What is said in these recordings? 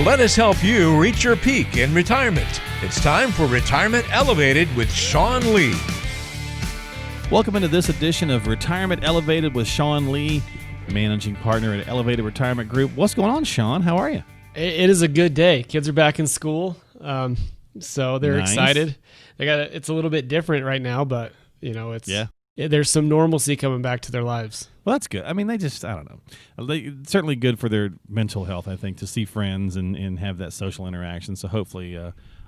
Let us help you reach your peak in retirement. It's time for Retirement Elevated with Sean Lee. Welcome into this edition of Retirement Elevated with Sean Lee, managing partner at Elevated Retirement Group. What's going on, Sean? How are you? It is a good day. Kids are back in school, so they're excited. It's a little bit different right now, but there's some normalcy coming back to their lives. Well, that's good. I mean, I don't know. It's certainly good for their mental health, I think, to see friends and have that social interaction. So hopefully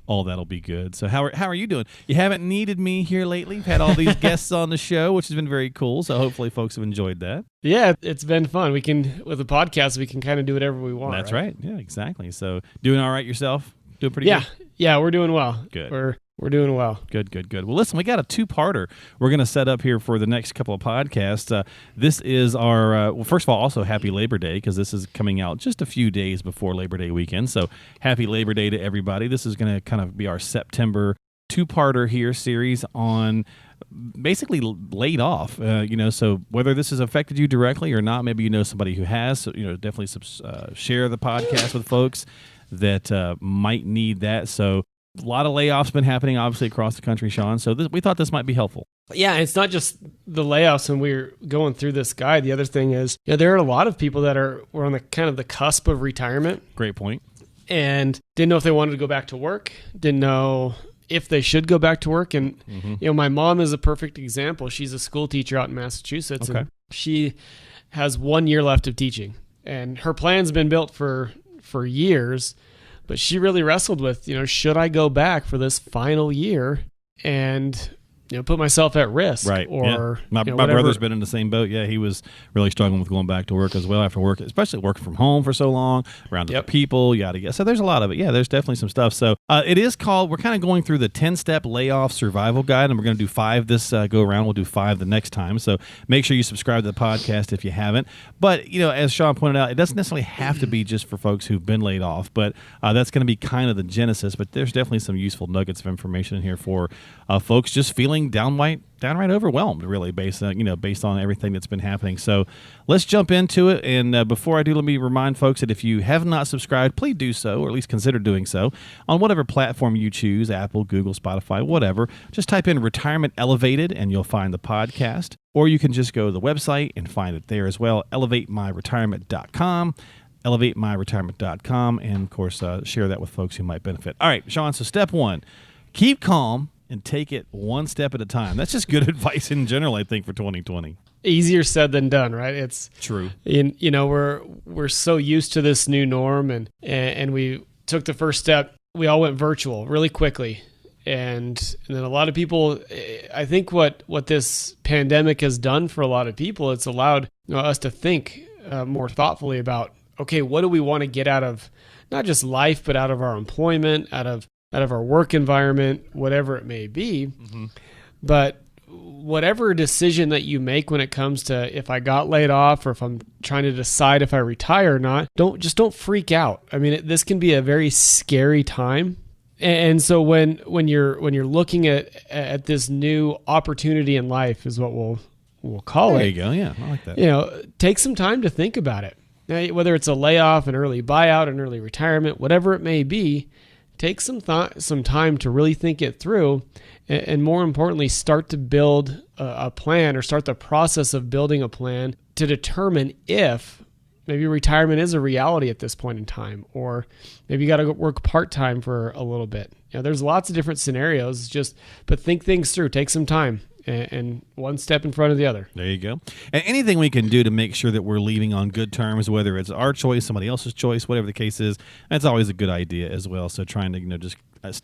all that'll be good. So how are you doing? You haven't needed me here lately. We've had all these guests on the show, which has been very cool. So hopefully folks have enjoyed that. Yeah, it's been fun. With a podcast, we can kind of do whatever we want. That's right. Yeah, exactly. So doing all right yourself? Doing pretty good? Yeah, we're doing well. Good. We're doing well. Good. Well, listen, we got a two-parter we're going to set up here for the next couple of podcasts. This is our, first of all, also happy Labor Day, because this is coming out just a few days before Labor Day weekend. So happy Labor Day to everybody. This is going to kind of be our September two-parter here series on basically laid off. So whether this has affected you directly or not, maybe you know somebody who has. So, definitely share the podcast with folks that might need that. So a lot of layoffs been happening, obviously, across the country, Sean. So we thought this might be helpful. Yeah, it's not just the layoffs when we're going through this guide. The other thing is, there are a lot of people that were on the kind of the cusp of retirement. Great point. And didn't know if they wanted to go back to work, didn't know if they should go back to work. And, my mom is a perfect example. She's a school teacher out in Massachusetts, and she has 1 year left of teaching. And her plan's been built for years. But she really wrestled with, should I go back for this final year and, put myself at risk? Right. Or my brother's been in the same boat. Yeah, he was really struggling with going back to work as well after work, especially working from home for so long, around other people, yada, yada. So there's a lot of it. Yeah, there's definitely some stuff. So it is called, we're kind of going through the 10-step layoff survival guide, and we're going to do 5 this go around. We'll do 5 the next time. So make sure you subscribe to the podcast if you haven't. But, as Sean pointed out, it doesn't necessarily have to be just for folks who've been laid off, but that's going to be kind of the genesis. But there's definitely some useful nuggets of information in here for folks just feeling downright overwhelmed, really, based on everything that's been happening. So let's jump into it. And before I do, let me remind folks that if you have not subscribed, please do so, or at least consider doing so, on whatever platform you choose, Apple, Google, Spotify, whatever. Just type in Retirement Elevated and you'll find the podcast. Or you can just go to the website and find it there as well, elevatemyretirement.com. elevatemyretirement.com, and of course share that with folks who might benefit. All right, Sean, so step 1, keep calm and take it one step at a time. That's just good advice in general, I think, for 2020. Easier said than done, right? It's true. We're so used to this new norm, and we took the first step. We all went virtual really quickly, and then a lot of people. I think what this pandemic has done for a lot of people, it's allowed us to think more thoughtfully about, okay, what do we want to get out of not just life, but out of our employment, out of our work environment, whatever it may be. But whatever decision that you make when it comes to if I got laid off or if I'm trying to decide if I retire or not, don't freak out. I mean, this can be a very scary time. And so when you're looking at this new opportunity in life is what we'll call it. There you go. Yeah, I like that. Take some time to think about it. Now, whether it's a layoff, an early buyout, an early retirement, whatever it may be, take some time to really think it through, and more importantly, start to build a plan, or start the process of building a plan to determine if maybe retirement is a reality at this point in time, or maybe you got to work part-time for a little bit. There's lots of different scenarios, but think things through, take some time. And one step in front of the other. There you go. And anything we can do to make sure that we're leaving on good terms, whether it's our choice, somebody else's choice, whatever the case is, that's always a good idea as well. So trying to, just,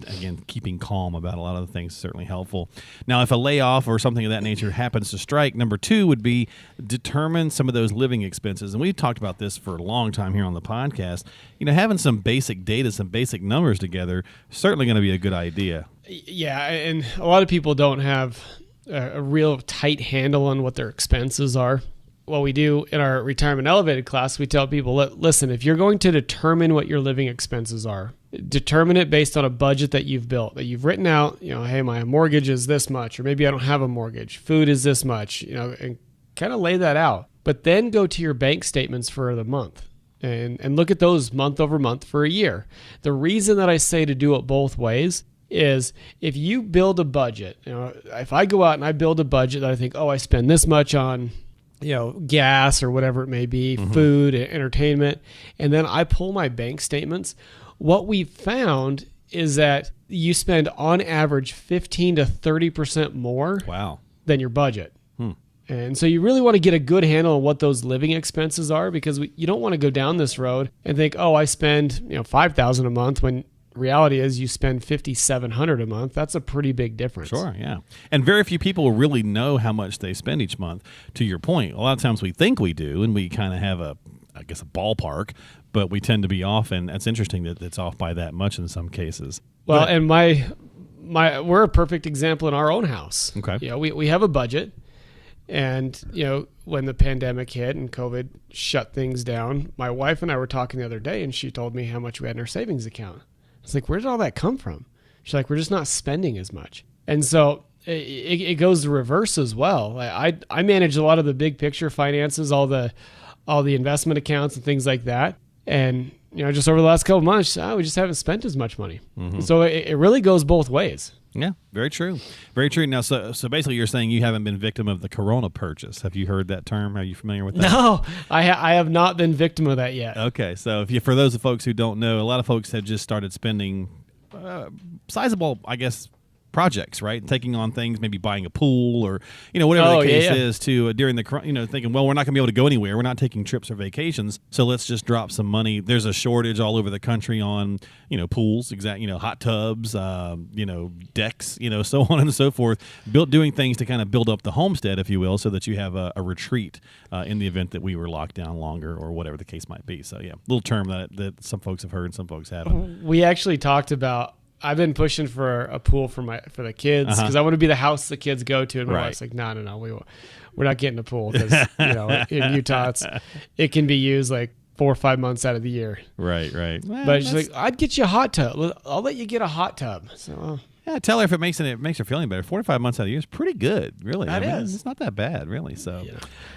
again, keeping calm about a lot of the things is certainly helpful. Now, if a layoff or something of that nature happens to strike, number 2 would be determine some of those living expenses. And we've talked about this for a long time here on the podcast. Having some basic data, some basic numbers together, certainly going to be a good idea. Yeah, and a lot of people don't have a real tight handle on what their expenses are. What we do in our Retirement Elevated class, we tell people, listen, if you're going to determine what your living expenses are, determine it based on a budget that you've built, that you've written out, hey, my mortgage is this much, or maybe I don't have a mortgage, food is this much, and kind of lay that out. But then go to your bank statements for the month and look at those month over month for a year. The reason that I say to do it both ways is if you build a budget, if I go out and I build a budget that I think, I spend this much on, gas or whatever it may be, food, entertainment, and then I pull my bank statements, what we found is that you spend on average 15 to 30% more than your budget. And so you really want to get a good handle on what those living expenses are, because you don't want to go down this road and think, I spend $5,000 a month, when reality is you spend $5,700 a month. That's a pretty big difference. Sure, yeah. And very few people really know how much they spend each month. To your point, a lot of times we think we do, and we kind of have a ballpark, but we tend to be off, and it's interesting that it's off by that much in some cases. Well, and we're a perfect example in our own house. Okay. We have a budget. And, when the pandemic hit and COVID shut things down, my wife and I were talking the other day, and she told me how much we had in our savings account. I was like, where did all that come from? She's like, we're just not spending as much. And so it goes the reverse as well. I manage a lot of the big picture finances, all the investment accounts and things like that. And, just over the last couple of months, we just haven't spent as much money. So it really goes both ways. Yeah, very true. Very true. Now, so basically you're saying you haven't been victim of the Corona purchase. Have you heard that term? Are you familiar with that? No, I have not been victim of that yet. Okay, so for those of folks who don't know, a lot of folks have just started spending sizable, projects, right? Taking on things, maybe buying a pool or, whatever the case is to during the, thinking, well, we're not going to be able to go anywhere. We're not taking trips or vacations. So let's just drop some money. There's a shortage all over the country on, pools, hot tubs, decks, so on and so forth. Doing things to kind of build up the homestead, if you will, so that you have a retreat in the event that we were locked down longer or whatever the case might be. So yeah, little term that some folks have heard and some folks haven't. We actually talked about, I've been pushing for a pool for the kids because I want to be the house the kids go to, and my wife's like, no, we're not getting a pool because in Utah it can be used like 4 or 5 months out of the year. Right. Well, but she's like, I'd get you a hot tub. I'll let you get a hot tub. So yeah, tell her if it makes her feeling better. 4 to 5 months out of the year is pretty good, really. That is. It's not that bad, really. So,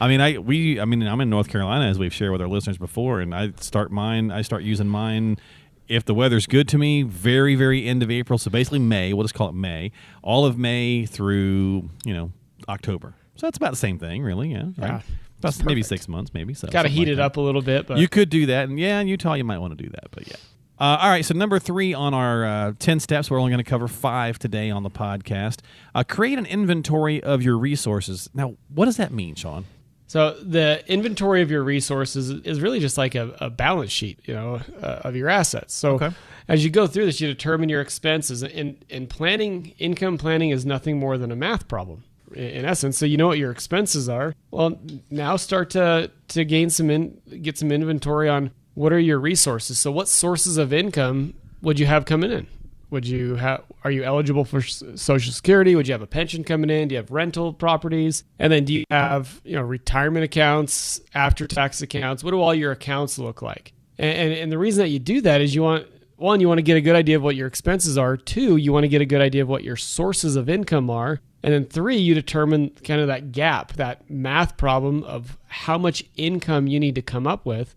I'm in North Carolina, as we've shared with our listeners before, and I start using mine. If the weather's good to me, very, very end of April, so basically May, we'll just call it May, all of May through, October. So that's about the same thing, really, yeah. Right? About maybe 6 months, maybe. So got to heat it up a little bit. But you could do that, and in Utah you might want to do that, but yeah. All right, so number 3 on our 10 steps, we're only going to cover 5 today on the podcast. Create an inventory of your resources. Now, what does that mean, Sean? So the inventory of your resources is really just like a balance sheet, of your assets. So as you go through this, you determine your expenses. And planning, income planning is nothing more than a math problem in essence. So you know what your expenses are. Well, now start to gain get some inventory on what are your resources. So what sources of income would you have coming in? Are you eligible for Social Security? Would you have a pension coming in? Do you have rental properties? And then do you have, retirement accounts, after-tax accounts? What do all your accounts look like? And the reason that you do that is you want to get a good idea of what your expenses are. 2, you want to get a good idea of what your sources of income are. And then 3, you determine kind of that gap, that math problem of how much income you need to come up with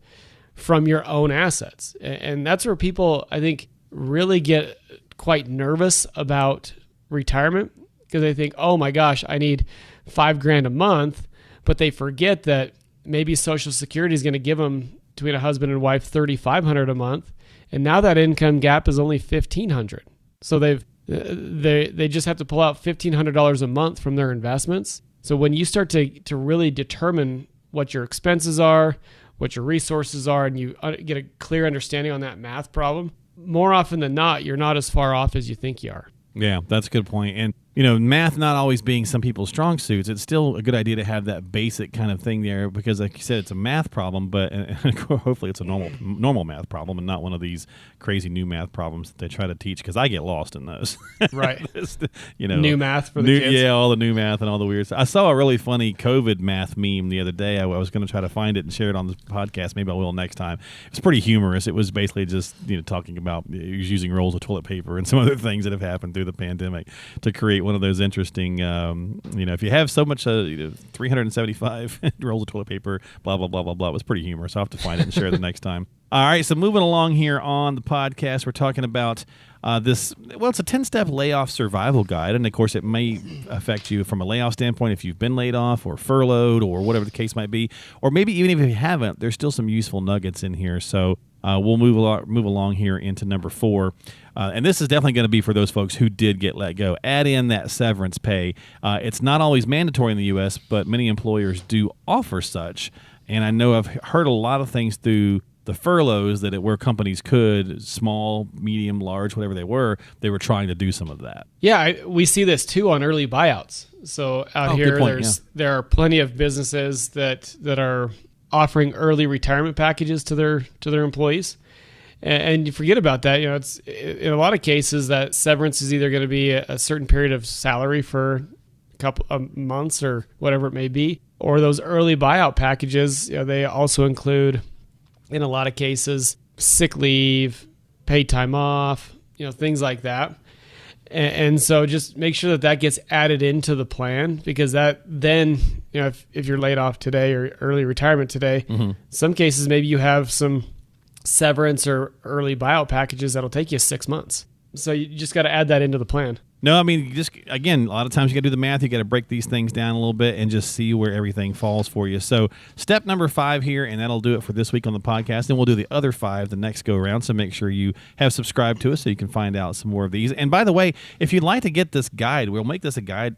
from your own assets. And that's where people, I think, really get quite nervous about retirement because they think, oh my gosh, I need $5,000 a month, but they forget that maybe Social Security is going to give them, between a husband and wife, $3,500 a month, and now that income gap is only $1,500. So they just have to pull out $1,500 a month from their investments. So when you start to really determine what your expenses are, what your resources are, and you get a clear understanding on that math problem, more often than not, you're not as far off as you think you are. Yeah, that's a good point. And, math not always being some people's strong suits, it's still a good idea to have that basic kind of thing there because, like you said, it's a math problem, but hopefully it's a normal math problem and not one of these crazy new math problems that they try to teach because I get lost in those. Right. New math for the kids. Yeah, all the new math and all the weird stuff. I saw a really funny COVID math meme the other day. I was going to try to find it and share it on the podcast. Maybe I will next time. It's pretty humorous. It was basically just talking about using rolls of toilet paper and some other things that have happened through the pandemic to create one of those interesting, if you have so much, 375 rolls of toilet paper, blah, blah, blah, blah, blah. It was pretty humorous. I'll have to find it and share it the next time. All right, so moving along here on the podcast, we're talking about it's a 10-step layoff survival guide. And, of course, it may affect you from a layoff standpoint if you've been laid off or furloughed or whatever the case might be. Or maybe even if you haven't, there's still some useful nuggets in here. So we'll move along here into number 4. And this is definitely going to be for those folks who did get let go. Add in that severance pay. It's not always mandatory in the U.S., but many employers do offer such. And I know I've heard a lot of things through the furloughs that where companies could, small, medium, large, whatever they were trying to do some of that. Yeah, we see this too on early buyouts. So out here, there are plenty of businesses that are offering early retirement packages to their employees. And you forget about that. It's in a lot of cases that severance is either going to be a certain period of salary for a couple of months or whatever it may be, or those early buyout packages. They also include, in a lot of cases, sick leave, paid time off, things like that. And so just make sure that gets added into the plan, because that then, if you're laid off today or early retirement today, some cases maybe you have some severance or early buyout packages that'll take you 6 months. So you just got to add that into the plan. No, I mean, again, a lot of times you got to do the math. You got to break these things down a little bit and just see where everything falls for you. So step number 5 here, and that'll do it for this week on the podcast. And we'll do the other 5 the next go around. So make sure you have subscribed to us so you can find out some more of these. And by the way, if you'd like to get this guide, we'll make this guide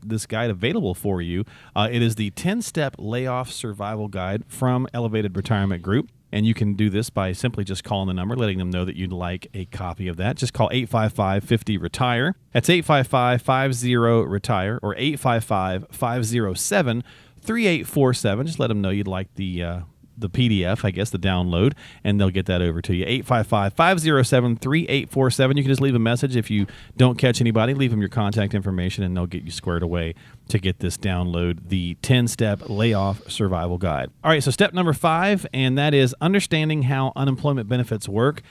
available for you. It is the 10-step layoff survival guide from Elevated Retirement Group. And you can do this by simply just calling the number, letting them know that you'd like a copy of that. Just call 855-50-RETIRE. That's 855-50-RETIRE or 855-507-3847. Just let them know you'd like the PDF, I guess, the download, and they'll get that over to you. 855-507-3847. You can just leave a message. If you don't catch anybody, leave them your contact information, and they'll get you squared away to get this download, the 10-step layoff survival guide. All right, so step number 5, and that is understanding how unemployment benefits work.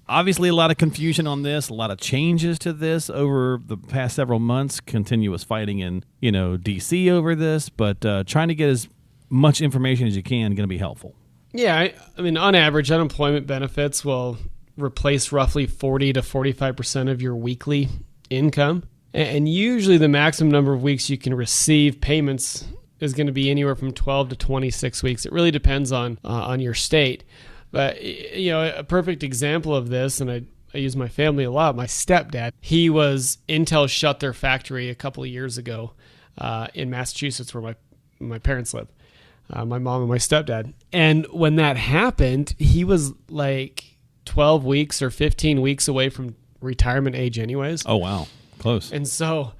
Obviously, a lot of confusion on this, a lot of changes to this over the past several months, continuous fighting in, D.C. over this, but trying to get as much information as you can going to be helpful. Yeah, I mean, on average, unemployment benefits will replace roughly 40 to 45% of your weekly income. And usually the maximum number of weeks you can receive payments is going to be anywhere from 12 to 26 weeks. It really depends on your state. But, a perfect example of this, and I use my family a lot, my stepdad, Intel shut their factory a couple of years ago in Massachusetts where my parents live. My mom and my stepdad. And when that happened, he was like 12 weeks or 15 weeks away from retirement age anyways. Oh, wow. Close. And so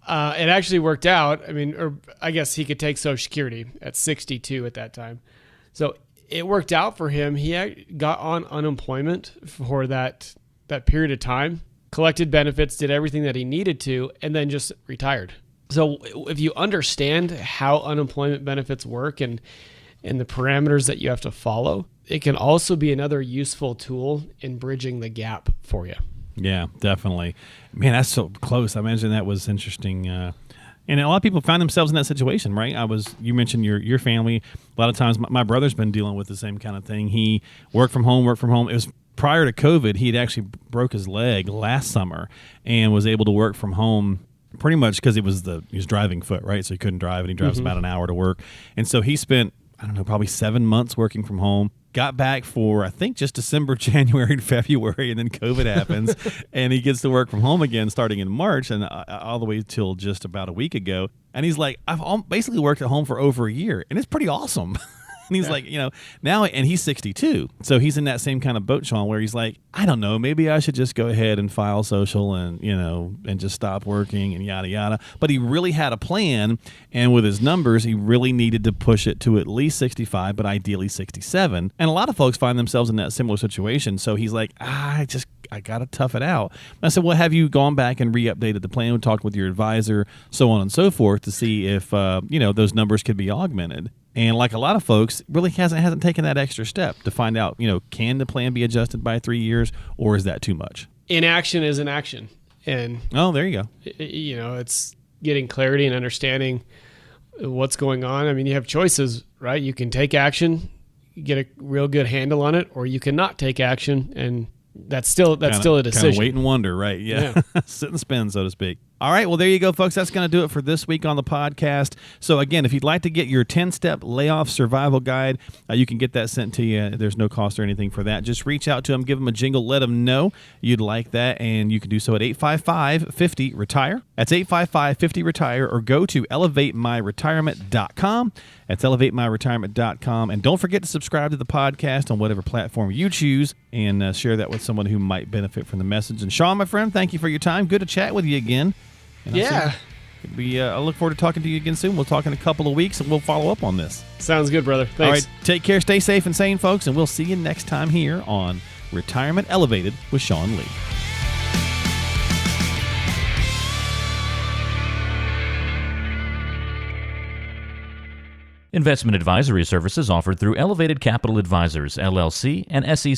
it actually worked out. I mean, or I guess he could take Social Security at 62 at that time. So it worked out for him. He got on unemployment for that period of time, collected benefits, did everything that he needed to, and then just retired. So if you understand how unemployment benefits work and the parameters that you have to follow, it can also be another useful tool in bridging the gap for you. Yeah, definitely. Man, that's so close. I imagine that was interesting. And a lot of people found themselves in that situation, right? You mentioned your family. A lot of times my brother's been dealing with the same kind of thing. He worked from home. It was prior to COVID. He had actually broke his leg last summer and was able to work from home pretty much because he was driving foot, right? So he couldn't drive, and he drives about an hour to work. And so he spent, probably 7 months working from home. Got back for, I think, just December, January, and February, and then COVID happens, and he gets to work from home again starting in March and all the way till just about a week ago. And he's like, I've basically worked at home for over a year, and it's pretty awesome. And he's like, now, and he's 62. So he's in that same kind of boat, Sean, where he's like, I don't know, maybe I should just go ahead and file social and, and just stop working and yada, yada. But he really had a plan. And with his numbers, he really needed to push it to at least 65, but ideally 67. And a lot of folks find themselves in that similar situation. So he's like, I got to tough it out. And I said, well, have you gone back and re-updated the plan? We talked with your advisor, so on and so forth, to see if, those numbers could be augmented. And like a lot of folks, really hasn't taken that extra step to find out, can the plan be adjusted by 3 years, or is that too much? Inaction is inaction. And oh, there you go. It's getting clarity and understanding what's going on. I mean, you have choices, right? You can take action, get a real good handle on it, or you cannot take action, and that's still a decision. Kind of wait and wonder, right? Yeah. Sit and spin, so to speak. All right, well, there you go, folks. That's going to do it for this week on the podcast. So, again, if you'd like to get your 10-step layoff survival guide, you can get that sent to you. There's no cost or anything for that. Just reach out to them, give them a jingle, let them know you'd like that, and you can do so at 855-50-RETIRE. That's 855-50-RETIRE, or go to elevatemyretirement.com. That's elevatemyretirement.com. And don't forget to subscribe to the podcast on whatever platform you choose, and share that with someone who might benefit from the message. And Sean, my friend, thank you for your time. Good to chat with you again. And I look forward to talking to you again soon. We'll talk in a couple of weeks, and we'll follow up on this. Sounds good, brother. Thanks. All right, take care, stay safe and sane, folks, and we'll see you next time here on Retirement Elevated with Sean Lee. Investment advisory services offered through Elevated Capital Advisors, LLC, and SEC.